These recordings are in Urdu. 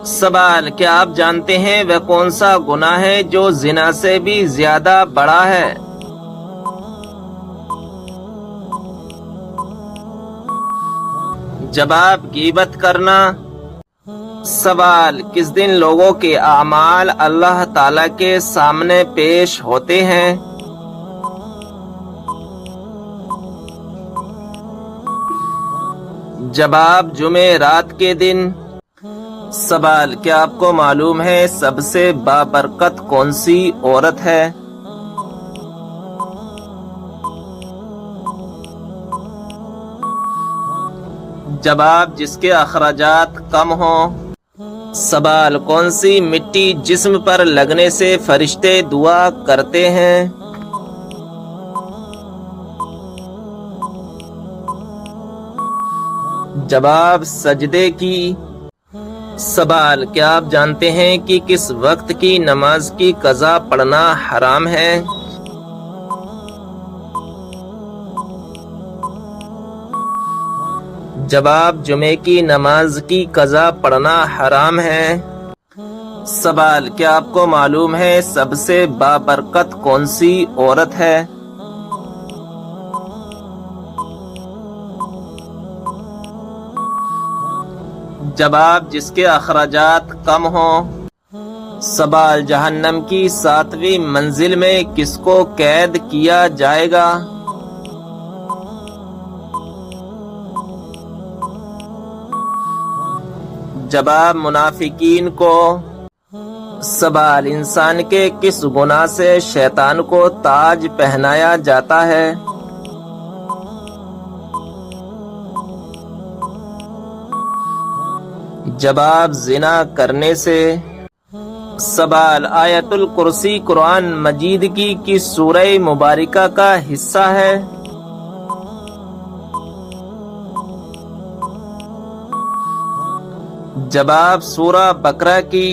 سوال: کیا آپ جانتے ہیں وہ کون سا گناہ ہے جو زنا سے بھی زیادہ بڑا ہے؟ جواب: غیبت کرنا۔ سوال: کس دن لوگوں کے اعمال اللہ تعالی کے سامنے پیش ہوتے ہیں؟ جواب: جمعرات کے دن۔ سوال: کیا آپ کو معلوم ہے سب سے بابرکت کون سی عورت ہے؟ جواب: جس کے اخراجات کم ہوں۔ سوال: کون سی مٹی جسم پر لگنے سے فرشتے دعا کرتے ہیں؟ جواب: سجدے کی۔ سوال: کیا آپ جانتے ہیں کہ کس وقت کی نماز کی قضا پڑھنا حرام ہے؟ جواب: جمعے کی نماز کی قضا پڑھنا حرام ہے۔ سوال: کیا آپ کو معلوم ہے سب سے بابرکت کون سی عورت ہے؟ جواب: جس کے اخراجات کم ہوں۔ سوال: جہنم کی 7ویں منزل میں کس کو قید کیا جائے گا؟ جواب: منافقین کو۔ سوال: انسان کے کس گناہ سے شیطان کو تاج پہنایا جاتا ہے؟ جواب: زنا کرنے سے۔ سوال: آیت الکرسی قرآن مجید کی کس سورہ مبارکہ کا حصہ ہے؟ جواب: سورہ بقرہ کی۔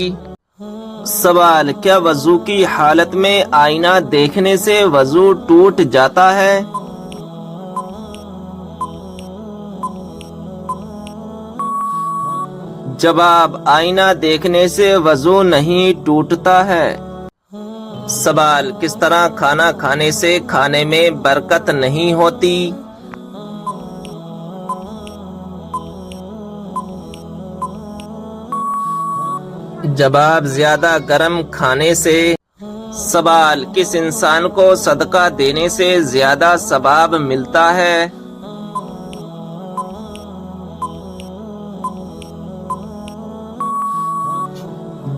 سوال: کیا وضو کی حالت میں آئینہ دیکھنے سے وضو ٹوٹ جاتا ہے؟ جواب: آئینہ دیکھنے سے وضو نہیں ٹوٹتا ہے۔ سوال: کس طرح کھانا کھانے سے کھانے میں برکت نہیں ہوتی؟ جواب: زیادہ گرم کھانے سے۔ سوال: کس انسان کو صدقہ دینے سے زیادہ ثواب ملتا ہے؟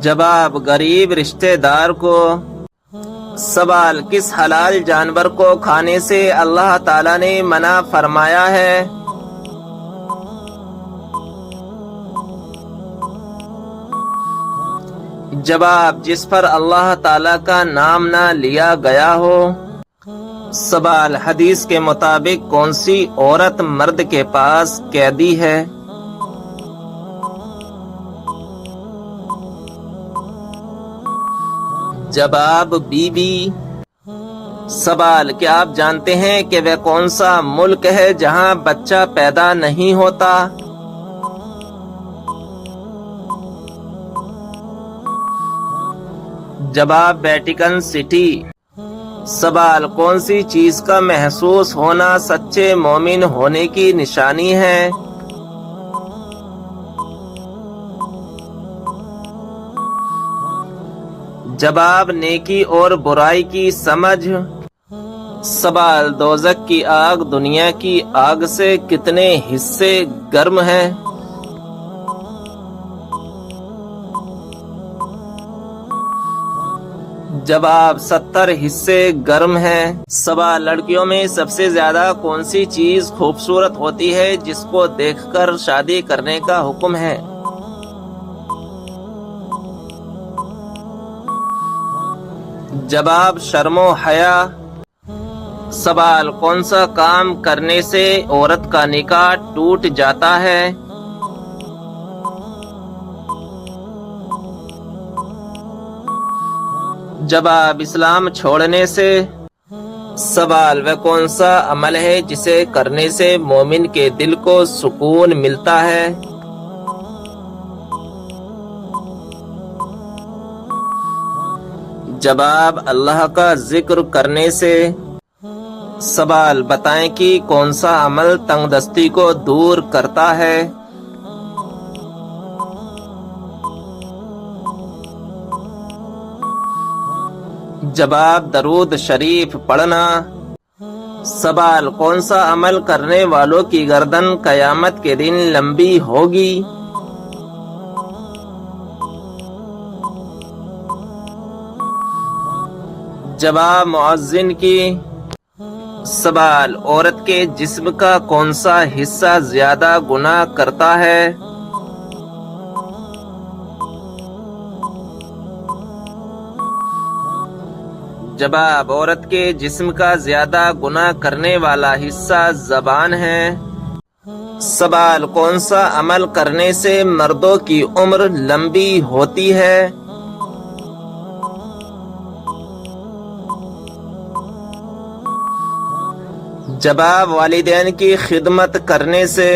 جواب: غریب رشتہ دار کو۔ سوال: کس حلال جانور کو کھانے سے اللہ تعالی نے منع فرمایا ہے؟ جواب: جس پر اللہ تعالی کا نام نہ لیا گیا ہو۔ سوال: حدیث کے مطابق کون سی عورت مرد کے پاس قیدی ہے؟ جواب: بی بی۔ سوال: کیا آپ جانتے ہیں کہ وہ کون سا ملک ہے جہاں بچہ پیدا نہیں ہوتا؟ جواب: ویٹیکن سٹی۔ سوال: کون سی چیز کا محسوس ہونا سچے مومن ہونے کی نشانی ہے؟ جواب: نیکی اور برائی کی سمجھ۔ سوال: دوزخ کی آگ دنیا کی آگ سے کتنے حصے گرم ہے؟ جواب: 70 حصے گرم ہے۔ سوال: لڑکیوں میں سب سے زیادہ کون سی چیز خوبصورت ہوتی ہے جس کو دیکھ کر شادی کرنے کا حکم ہے؟ جواب: شرم و حیا۔ سوال: کون سا کام کرنے سے عورت کا نکاح ٹوٹ جاتا ہے؟ جواب: اسلام چھوڑنے سے۔ سوال: وہ کون سا عمل ہے جسے کرنے سے مومن کے دل کو سکون ملتا ہے؟ جواب اللہ کا ذکر کرنے سے۔ سوال بتائیں کہ کون سا عمل تنگ دستی کو دور کرتا ہے؟ جواب درود شریف پڑھنا۔ سوال کون سا عمل کرنے والوں کی گردن قیامت کے دن لمبی ہوگی؟ جواب مؤذن کی۔ سوال عورت کے جسم کا کون سا حصہ زیادہ گناہ کرتا ہے؟ جواب عورت کے جسم کا زیادہ گناہ کرنے والا حصہ زبان ہے۔ سوال کون سا عمل کرنے سے مردوں کی عمر لمبی ہوتی ہے؟ جواب والدین کی خدمت کرنے سے۔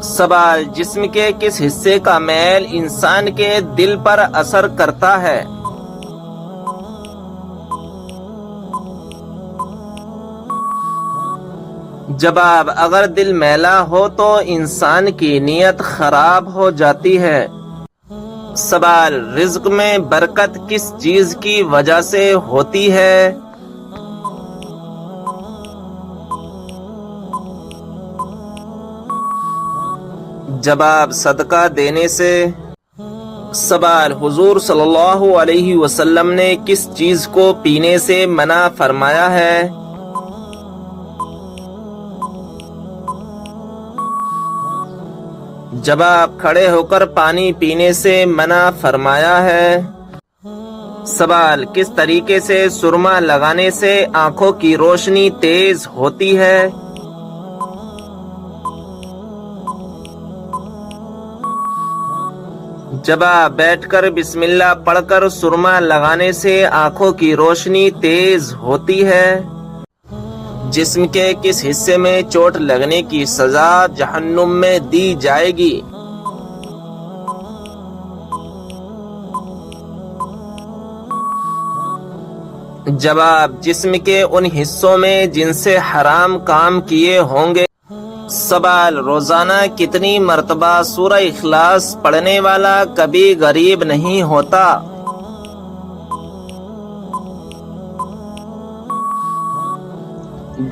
سوال جسم کے کس حصے کا میل انسان کے دل پر اثر کرتا ہے؟ جواب اگر دل میلا ہو تو انسان کی نیت خراب ہو جاتی ہے۔ سوال رزق میں برکت کس چیز کی وجہ سے ہوتی ہے؟ جواب صدقہ دینے سے۔ سوال حضور صلی اللہ علیہ وسلم نے کس چیز کو پینے سے منع فرمایا ہے؟ جواب کھڑے ہو کر پانی پینے سے منع فرمایا ہے۔ سوال کس طریقے سے سرما لگانے سے آنکھوں کی روشنی تیز ہوتی ہے؟ جواب بیٹھ کر بسم اللہ پڑھ کر سرما لگانے سے آنکھوں کی روشنی تیز ہوتی ہے۔ جسم کے کس حصے میں چوٹ لگنے کی سزا جہنم میں دی جائے گی؟ جواب جسم کے ان حصوں میں جن سے حرام کام کیے ہوں گے۔ سوال روزانہ کتنی مرتبہ سورہ اخلاص پڑھنے والا کبھی غریب نہیں ہوتا؟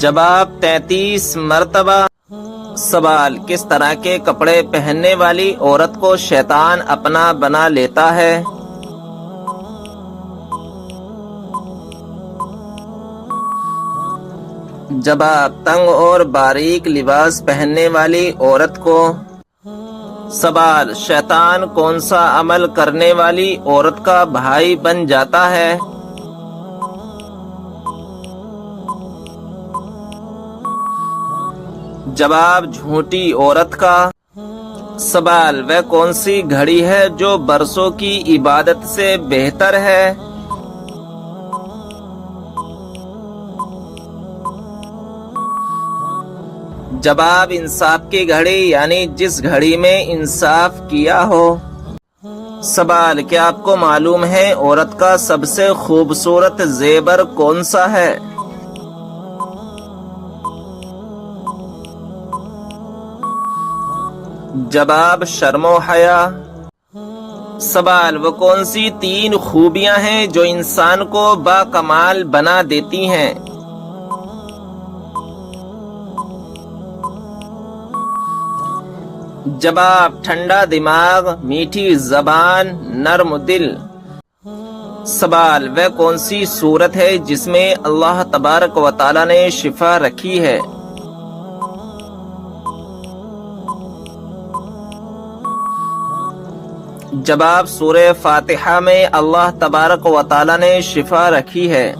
جواب 33 مرتبہ۔ سوال کس طرح کے کپڑے پہننے والی عورت کو شیطان اپنا بنا لیتا ہے؟ جواب تنگ اور باریک لباس پہننے والی عورت کو۔ سوال شیطان کون سا عمل کرنے والی عورت کا بھائی بن جاتا ہے؟ جواب جھوٹی عورت کا۔ سوال وہ کون سی گھڑی ہے جو برسوں کی عبادت سے بہتر ہے؟ جواب انصاف کی گھڑی یعنی جس گھڑی میں انصاف کیا ہو۔ سوال کیا آپ کو معلوم ہے عورت کا سب سے خوبصورت زیور کون سا ہے؟ جواب شرم و حیا۔ سوال وہ کون سی 3 خوبیاں ہیں جو انسان کو با کمال بنا دیتی ہیں؟ جواب ٹھنڈا دماغ، میٹھی زبان، نرم دل۔ سوال وہ کون سی صورت ہے جس میں اللہ تبارک و تعالی نے شفا رکھی ہے؟ جواب سورہ فاتحہ میں اللہ تبارک و تعالی نے شفا رکھی ہے۔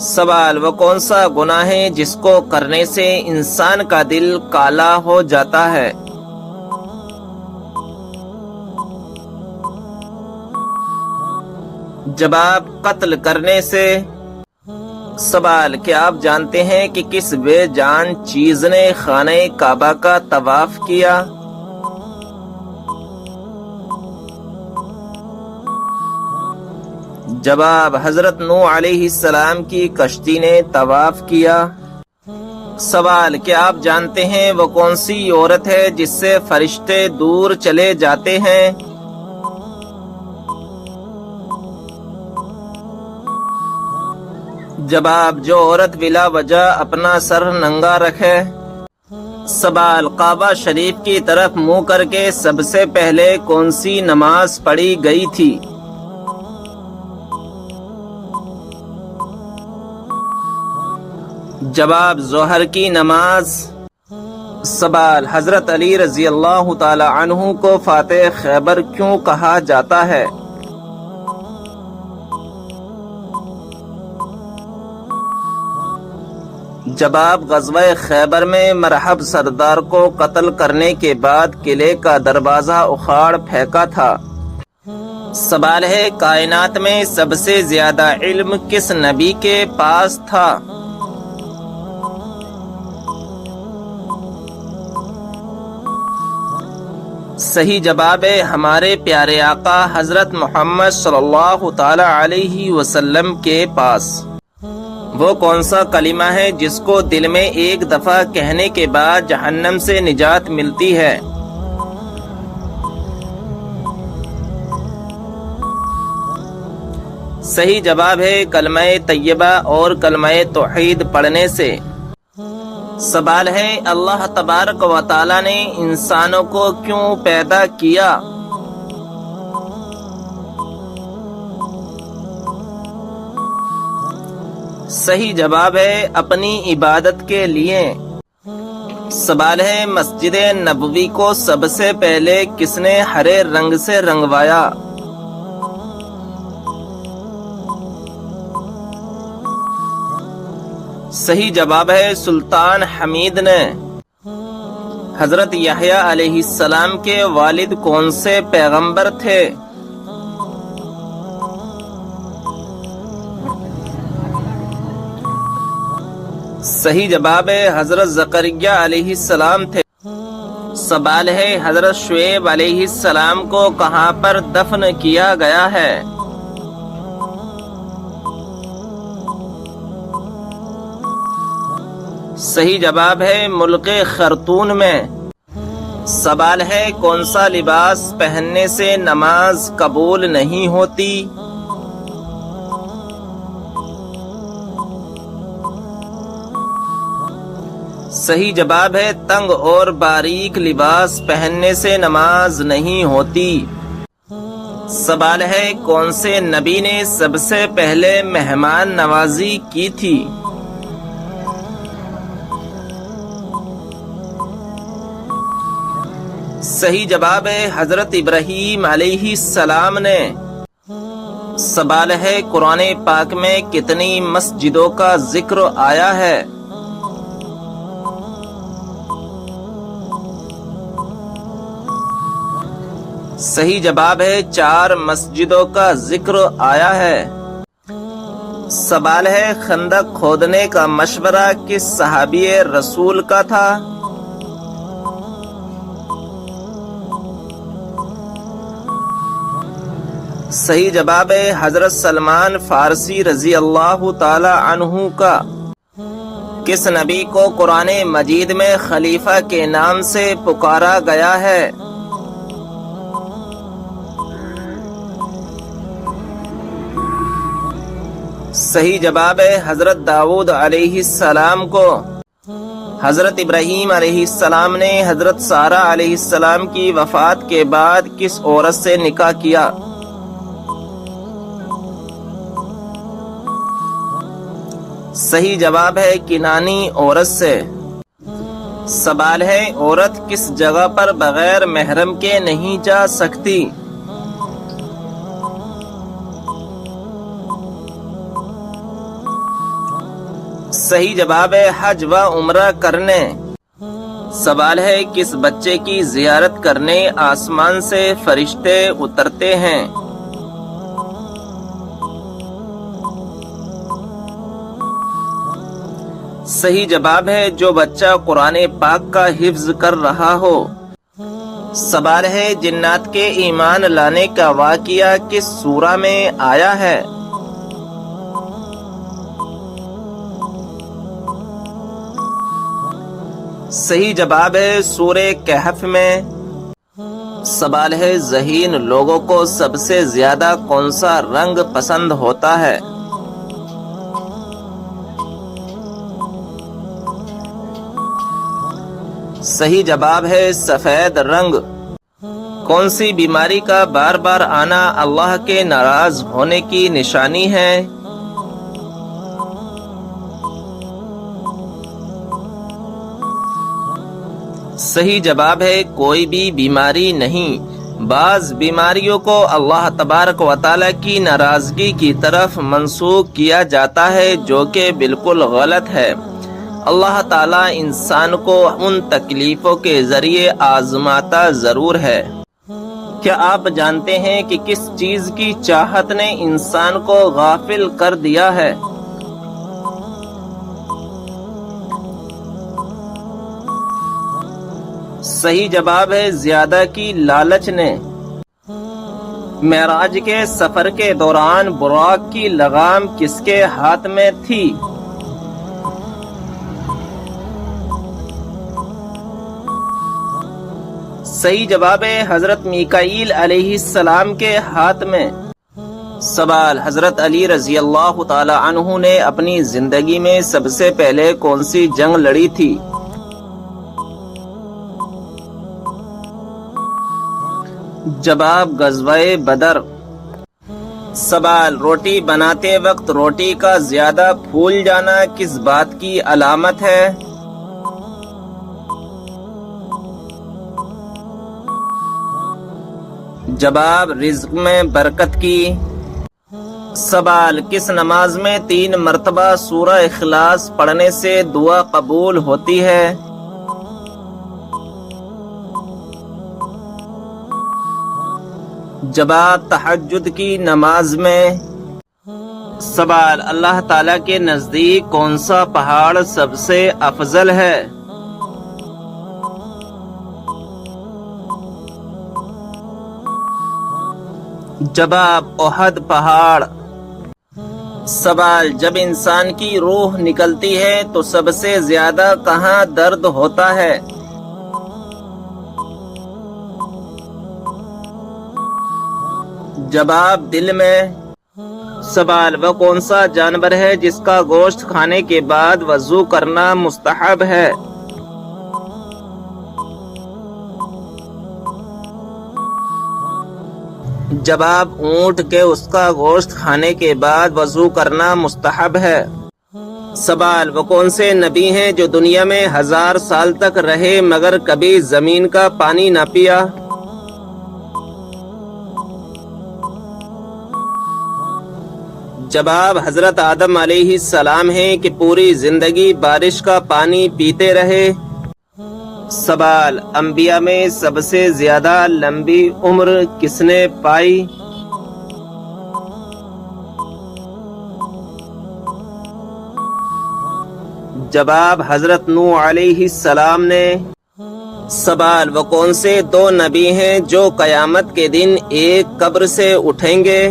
سوال وہ کون سا گناہ ہے جس کو کرنے سے انسان کا دل کالا ہو جاتا ہے؟ جواب قتل کرنے سے۔ سوال کیا آپ جانتے ہیں کہ کس بے جان چیز نے خانہ کعبہ کا طواف کیا؟ جواب: حضرت نوح علیہ السلام کی کشتی نے طواف کیا۔ سوال: کیا آپ جانتے ہیں وہ کون سی عورت ہے جس سے فرشتے دور چلے جاتے ہیں؟ جواب: جو عورت بلا وجہ اپنا سر ننگا رکھے۔ سوال: کعبہ شریف کی طرف منہ کر کے سب سے پہلے کون سی نماز پڑھی گئی تھی؟ جواب: ظہر کی نماز۔ سوال: حضرت علی رضی اللہ تعالی عنہ کو فاتح خیبر کیوں کہا جاتا ہے؟ جواب: غزوہ خیبر میں مرحب سردار کو قتل کرنے کے بعد قلعے کا دروازہ اکھاڑ پھینکا تھا۔ سوال ہے: کائنات میں سب سے زیادہ علم کس نبی کے پاس تھا؟ صحیح جواب ہے ہمارے پیارے آقا حضرت محمد صلی اللہ تعالی علیہ وسلم کے پاس۔ وہ کون سا کلمہ ہے جس کو دل میں ایک دفعہ کہنے کے بعد جہنم سے نجات ملتی ہے؟ صحیح جواب ہے کلمہ طیبہ اور کلمہ توحید پڑھنے سے۔ سوال ہے: اللہ تبارک و تعالی نے انسانوں کو کیوں پیدا کیا؟ صحیح جواب ہے اپنی عبادت کے لیے۔ سوال ہے: مسجد نبوی کو سب سے پہلے کس نے ہرے رنگ سے رنگوایا؟ صحیح جواب ہے سلطان حمید نے۔ حضرت یحییٰ علیہ السلام کے والد کون سے پیغمبر تھے؟ صحیح جواب ہے حضرت زکریا علیہ السلام تھے۔ سوال ہے: حضرت شعیب علیہ السلام کو کہاں پر دفن کیا گیا ہے؟ صحیح جواب ہے ملک خرطون میں۔ سوال ہے: کون سا لباس پہننے سے نماز قبول نہیں ہوتی؟ صحیح جواب ہے تنگ اور باریک لباس پہننے سے نماز نہیں ہوتی۔ سوال ہے: کون سے نبی نے سب سے پہلے مہمان نوازی کی تھی؟ صحیح جواب ہے حضرت ابراہیم علیہ السلام نے۔ سوال ہے: قرآن پاک میں کتنی مسجدوں کا ذکر آیا ہے؟ صحیح جواب ہے 4 مسجدوں کا ذکر آیا ہے۔ سوال ہے: خندق کھودنے کا مشورہ کس صحابی رسول کا تھا؟ صحیح جواب ہے حضرت سلمان فارسی رضی اللہ تعالی عنہ کا۔ کس نبی کو قرآن مجید میں خلیفہ کے نام سے پکارا گیا ہے؟ صحیح جواب ہے حضرت داؤد علیہ السلام کو۔ حضرت ابراہیم علیہ السلام نے حضرت سارہ علیہ السلام کی وفات کے بعد کس عورت سے نکاح کیا؟ صحیح جواب ہے کنانی عورت سے۔ سوال ہے: عورت کس جگہ پر بغیر محرم کے نہیں جا سکتی؟ صحیح جواب ہے حج و عمرہ کرنے۔ سوال ہے: کس بچے کی زیارت کرنے آسمان سے فرشتے اترتے ہیں؟ صحیح جواب ہے جو بچہ قرآن پاک کا حفظ کر رہا ہو۔ سوال ہے: جنات کے ایمان لانے کا واقعہ کس سورہ میں آیا ہے؟ صحیح جواب ہے سورہ کہف میں۔ سوال ہے ذہین لوگوں کو سب سے زیادہ کون سا رنگ پسند ہوتا ہے؟ صحیح جواب ہے سفید رنگ۔ کون سی بیماری کا بار بار آنا اللہ کے ناراض ہونے کی نشانی ہے؟ صحیح جواب ہے کوئی بھی بیماری نہیں۔ بعض بیماریوں کو اللہ تبارک و تعالیٰ کی ناراضگی کی طرف منسوخ کیا جاتا ہے جو کہ بالکل غلط ہے۔ اللہ تعالیٰ انسان کو ان تکلیفوں کے ذریعے آزماتا ضرور ہے۔ کیا آپ جانتے ہیں کہ کس چیز کی چاہت نے انسان کو غافل کر دیا ہے؟ صحیح جواب ہے زیادہ کی لالچ نے۔ معراج کے سفر کے دوران براق کی لگام کس کے ہاتھ میں تھی؟ صحیح جواب ہے حضرت میکائیل علیہ السلام کے ہاتھ میں۔ سوال حضرت علی رضی اللہ تعالی عنہ نے اپنی زندگی میں سب سے پہلے کون سی جنگ لڑی تھی؟ جواب غزوہ بدر۔ سوال روٹی بناتے وقت روٹی کا زیادہ پھول جانا کس بات کی علامت ہے؟ جواب رزق میں برکت کی۔ سوال کس نماز میں 3 مرتبہ سورہ اخلاص پڑھنے سے دعا قبول ہوتی ہے؟ جواب تہجد کی نماز میں۔ سوال اللہ تعالیٰ کے نزدیک کون سا پہاڑ سب سے افضل ہے؟ جواب احد پہاڑ۔ سوال جب انسان کی روح نکلتی ہے تو سب سے زیادہ کہاں درد ہوتا ہے؟ جواب دل میں۔ سوال وہ کون سا جانور ہے جس کا گوشت کھانے کے بعد وضو کرنا مستحب ہے؟ جواب اونٹ کے اس کا گوشت کھانے کے بعد وضو کرنا مستحب ہے۔ سوال وہ کون سے نبی ہیں جو دنیا میں 1000 سال تک رہے مگر کبھی زمین کا پانی نہ پیا؟ جواب حضرت آدم علیہ السلام ہیں کہ پوری زندگی بارش کا پانی پیتے رہے۔ سوال انبیاء میں سب سے زیادہ لمبی عمر کس نے پائی؟ جواب حضرت نوح علیہ السلام نے۔ سوال وہ کون سے 2 نبی ہیں جو قیامت کے دن ایک قبر سے اٹھیں گے؟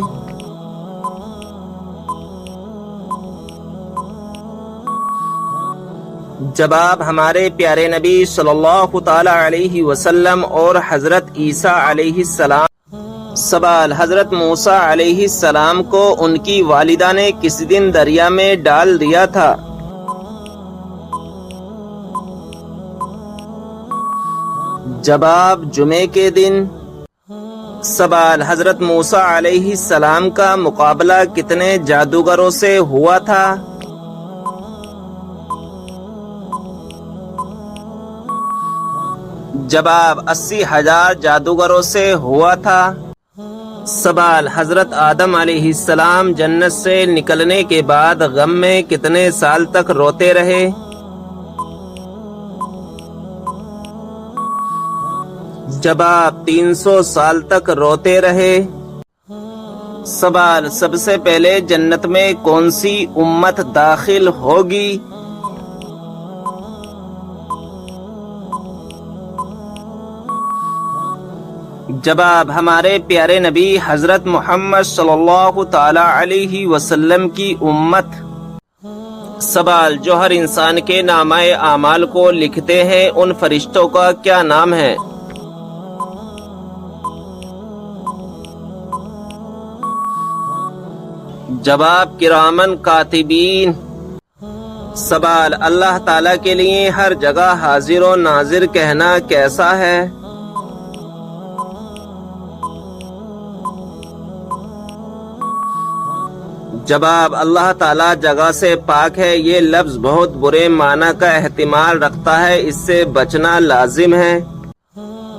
جواب ہمارے پیارے نبی صلی اللہ تعالی علیہ وسلم اور حضرت عیسیٰ علیہ السلام۔ سوال حضرت موسیٰ علیہ السلام کو ان کی والدہ نے کس دن دریا میں ڈال دیا تھا؟ جواب جمعے کے دن۔ سوال حضرت موسیٰ علیہ السلام کا مقابلہ کتنے جادوگروں سے ہوا تھا؟ جواب 80,000 جادوگروں سے ہوا تھا۔ سوال حضرت آدم علیہ السلام جنت سے نکلنے کے بعد غم میں کتنے سال تک روتے رہے؟ جواب 300 سال تک روتے رہے۔ سوال سب سے پہلے جنت میں کون سی امت داخل ہوگی؟ جواب ہمارے پیارے نبی حضرت محمد صلی اللہ تعالی علیہ وسلم کی امت۔ سوال، جو ہر انسان کے نامۂ اعمال کو لکھتے ہیں ان فرشتوں کا کیا نام ہے؟ جواب، کرامن کاتبین۔ سوال، اللہ تعالیٰ کے لیے ہر جگہ حاضر و ناظر کہنا کیسا ہے؟ جواب، اللہ تعالیٰ جگہ سے پاک ہے۔ یہ لفظ بہت برے معنی کا احتمال رکھتا ہے، اس سے بچنا لازم ہے۔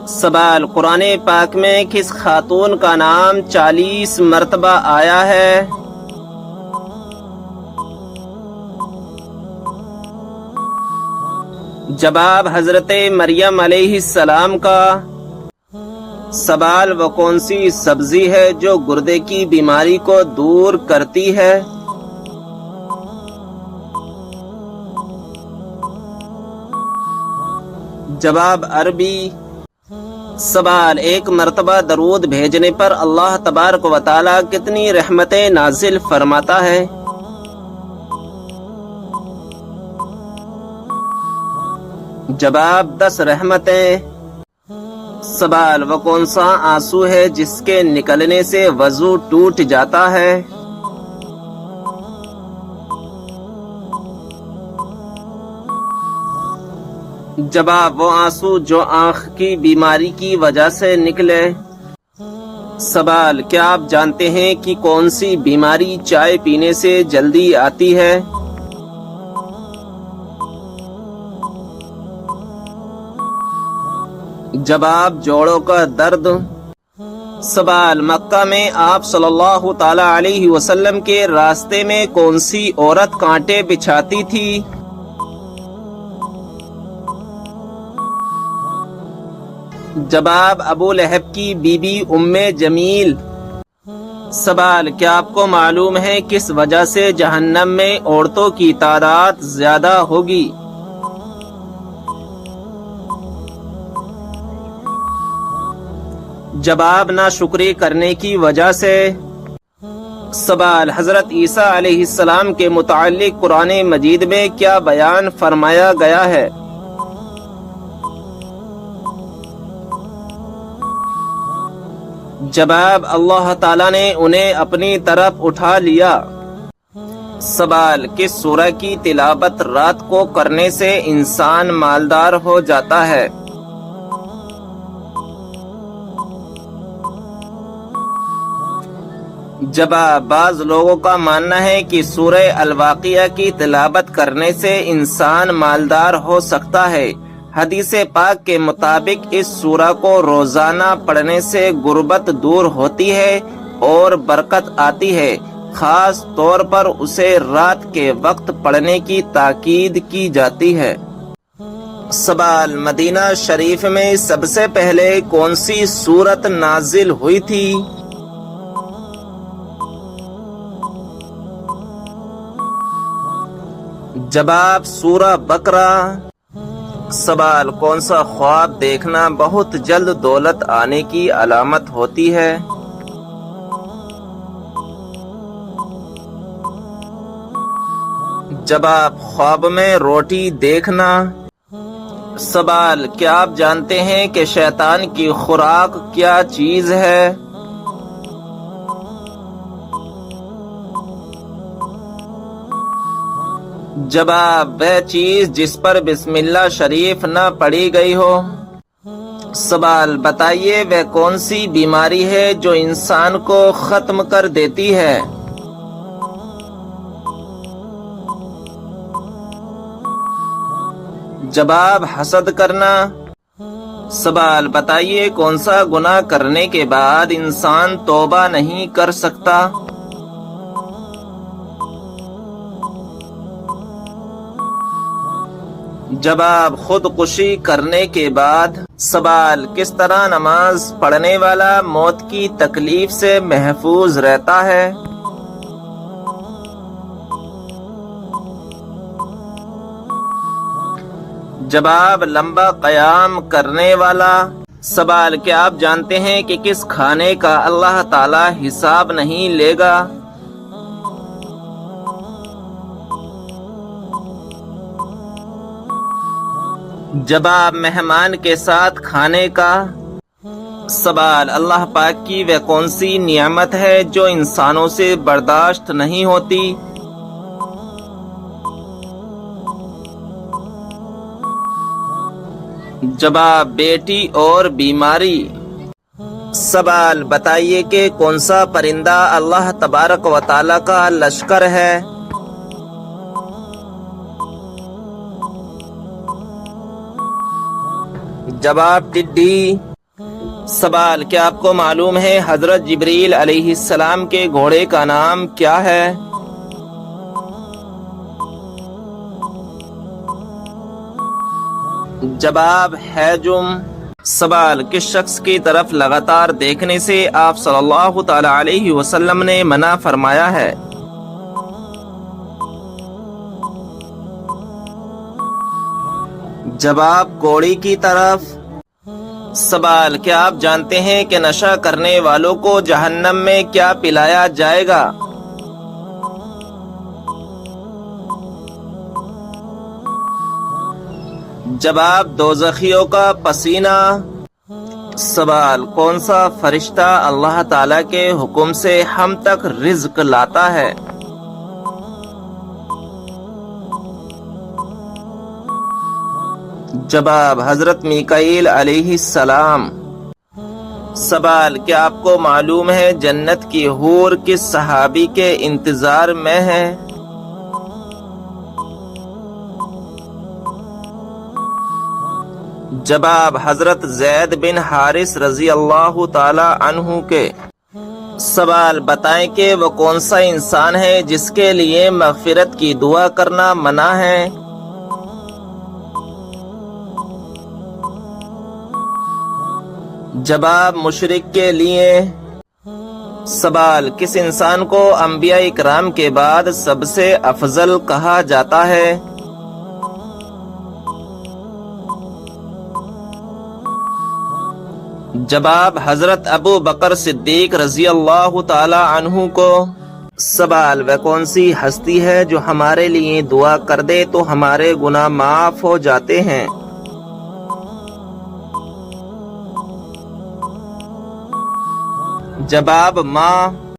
سوال، قرآن پاک میں کس خاتون کا نام 40 مرتبہ آیا ہے؟ جواب، حضرت مریم علیہ السلام کا۔ سوال، وہ کون سی سبزی ہے جو گردے کی بیماری کو دور کرتی ہے؟ جواب، عربی۔ سوال، ایک مرتبہ درود بھیجنے پر اللہ تبارک و تعالی کتنی رحمتیں نازل فرماتا ہے؟ جواب، 10 رحمتیں۔ سوال، وہ کون سا آنسو ہے جس کے نکلنے سے وضو ٹوٹ جاتا ہے؟ جواب، وہ آنسو جو آنکھ کی بیماری کی وجہ سے نکلے۔ سوال، کیا آپ جانتے ہیں کہ کون سی بیماری چائے پینے سے جلدی آتی ہے؟ جواب، جوڑوں کا درد۔ سوال، مکہ میں آپ صلی اللہ تعالی علیہ وسلم کے راستے میں کون سی عورت کانٹے بچھاتی تھی؟ جواب، ابو لہب کی بیوی ام جمیل۔ سوال، کیا آپ کو معلوم ہے کس وجہ سے جہنم میں عورتوں کی تعداد زیادہ ہوگی؟ جواب، ناشکری کرنے کی وجہ سے۔ سوال، حضرت عیسیٰ علیہ السلام کے متعلق قرآن مجید میں کیا بیان فرمایا گیا ہے؟ جواب، اللہ تعالیٰ نے انہیں اپنی طرف اٹھا لیا۔ سوال، کس سورہ کی تلاوت رات کو کرنے سے انسان مالدار ہو جاتا ہے؟ جواب، بعض لوگوں کا ماننا ہے کہ سورہ الواقعہ کی تلاوت کرنے سے انسان مالدار ہو سکتا ہے۔ حدیث پاک کے مطابق اس سورہ کو روزانہ پڑھنے سے غربت دور ہوتی ہے اور برکت آتی ہے۔ خاص طور پر اسے رات کے وقت پڑھنے کی تاکید کی جاتی ہے۔ سوال، مدینہ شریف میں سب سے پہلے کون سی سورت نازل ہوئی تھی؟ جواب، سورہ بقرہ۔ سوال، کون سا خواب دیکھنا بہت جلد دولت آنے کی علامت ہوتی ہے؟ جواب، خواب میں روٹی دیکھنا۔ سوال، کیا آپ جانتے ہیں کہ شیطان کی خوراک کیا چیز ہے؟ جواب، وہ چیز جس پر بسم اللہ شریف نہ پڑھی گئی ہو۔ سوال، بتائیے وہ کون سی بیماری ہے جو انسان کو ختم کر دیتی ہے؟ جواب، حسد کرنا۔ سوال، بتائیے کون سا گناہ کرنے کے بعد انسان توبہ نہیں کر سکتا؟ جواب، خودکشی کرنے کے بعد۔ سوال، کس طرح نماز پڑھنے والا موت کی تکلیف سے محفوظ رہتا ہے؟ جواب، لمبا قیام کرنے والا۔ سوال، کیا آپ جانتے ہیں کہ کس کھانے کا اللہ تعالی حساب نہیں لے گا؟ جواب مہمان کے ساتھ کھانے کا۔ سوال اللہ پاک کی وہ کون سی نعمت ہے جو انسانوں سے برداشت نہیں ہوتی؟ جواب بیٹی اور بیماری۔ سوال بتائیے کہ کون سا پرندہ اللہ تبارک و تعالی کا لشکر ہے؟ جواب ٹڈی۔ سوال کیا آپ کو معلوم ہے حضرت جبریل علیہ السلام کے گھوڑے کا نام کیا ہے؟ جواب حجم۔ سوال کس شخص کی طرف لگاتار دیکھنے سے آپ صلی اللہ تعالی علیہ وسلم نے منع فرمایا ہے؟ جواب کوڑی کی طرف۔ سوال کیا آپ جانتے ہیں کہ نشہ کرنے والوں کو جہنم میں کیا پلایا جائے گا؟ جواب دوزخیوں کا پسینہ۔ سوال کون سا فرشتہ اللہ تعالی کے حکم سے ہم تک رزق لاتا ہے؟ جواب حضرت میکائیل علیہ السلام۔ سوال کیا آپ کو معلوم ہے جنت کی حور کس صحابی کے انتظار میں ہے؟ جواب حضرت زید بن حارث رضی اللہ تعالی عنہ کے۔ سوال بتائیں کہ وہ کون سا انسان ہے جس کے لیے مغفرت کی دعا کرنا منع ہے؟ جواب مشرک کے لیے۔ سوال کس انسان کو انبیاء اکرام کے بعد سب سے افضل کہا جاتا ہے؟ جواب حضرت ابو بکر صدیق رضی اللہ تعالی عنہ کو۔ سوال وہ کون سی ہستی ہے جو ہمارے لیے دعا کر دے تو ہمارے گناہ معاف ہو جاتے ہیں؟ جواب ماں۔